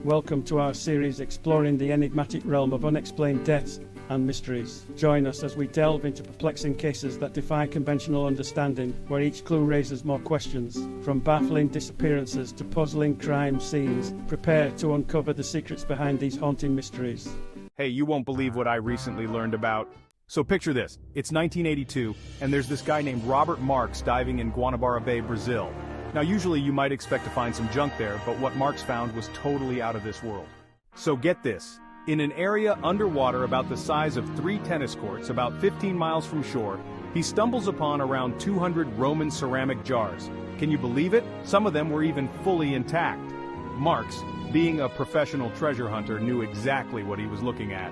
Welcome to our series exploring the enigmatic realm of unexplained deaths and mysteries. Join us as we delve into perplexing cases that defy conventional understanding, where each clue raises more questions. From baffling disappearances to puzzling crime scenes, prepare to uncover the secrets behind these haunting mysteries. Hey, you won't believe what I recently learned about. So picture this, it's 1982, and there's this guy named Robert Marx diving in Guanabara Bay, Brazil. Now usually you might expect to find some junk there, but what Marx found was totally out of this world. So get this, in an area underwater about the size of 3 tennis courts, about 15 miles from shore, he stumbles upon around 200 Roman ceramic jars. Can you believe it? Some of them were even fully intact. Marx, being a professional treasure hunter, knew exactly what he was looking at.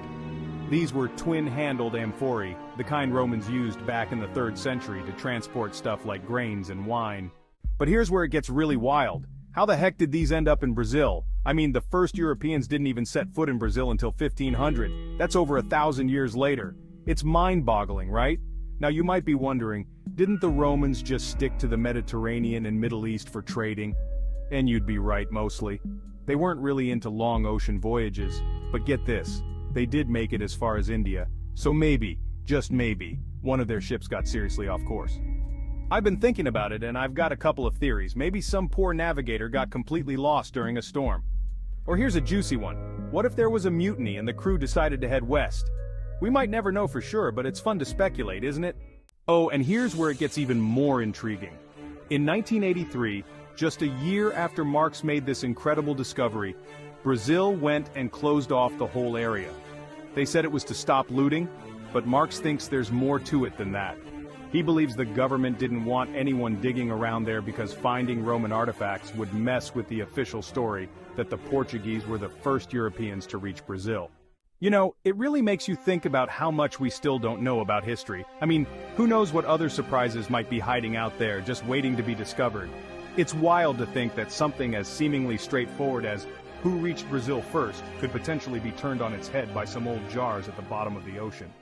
These were twin-handled amphorae, the kind Romans used back in the 3rd century to transport stuff like grains and wine. But here's where it gets really wild. How the heck did these end up in Brazil? I mean, the first Europeans didn't even set foot in Brazil until 1500. That's over 1,000 years later. It's mind-boggling, right? Now you might be wondering, didn't the Romans just stick to the Mediterranean and Middle East for trading? And you'd be right, mostly. They weren't really into long ocean voyages. But get this, they did make it as far as India. So maybe, just maybe, one of their ships got seriously off course. I've been thinking about it, and I've got a couple of theories. Maybe some poor navigator got completely lost during a storm. Or here's a juicy one. What if there was a mutiny and the crew decided to head west? We might never know for sure, but it's fun to speculate, isn't it? Oh, and here's where it gets even more intriguing. In 1983, just a year after Marx made this incredible discovery, Brazil went and closed off the whole area. They said it was to stop looting, but Marx thinks there's more to it than that. He believes the government didn't want anyone digging around there because finding Roman artifacts would mess with the official story that the Portuguese were the first Europeans to reach Brazil. You know, it really makes you think about how much we still don't know about history. I mean, who knows what other surprises might be hiding out there, just waiting to be discovered. It's wild to think that something as seemingly straightforward as who reached Brazil first could potentially be turned on its head by some old jars at the bottom of the ocean.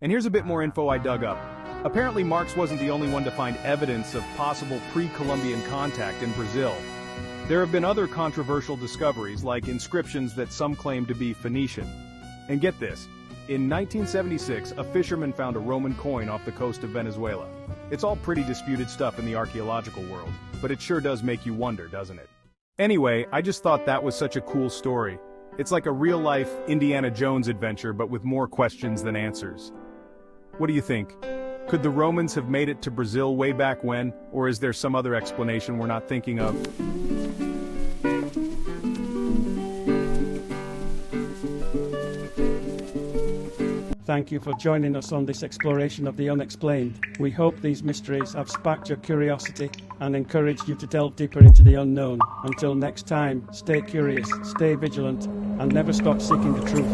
And here's a bit more info I dug up. Apparently Marx wasn't the only one to find evidence of possible pre-Columbian contact in Brazil. There have been other controversial discoveries, like inscriptions that some claim to be Phoenician. And get this, in 1976, a fisherman found a Roman coin off the coast of Venezuela. It's all pretty disputed stuff in the archaeological world, but it sure does make you wonder, doesn't it? Anyway, I just thought that was such a cool story. It's like a real-life Indiana Jones adventure, but with more questions than answers. What do you think? Could the Romans have made it to Brazil way back when, or is there some other explanation we're not thinking of? Thank you for joining us on this exploration of the unexplained. We hope these mysteries have sparked your curiosity and encouraged you to delve deeper into the unknown. Until next time, stay curious, stay vigilant, and never stop seeking the truth.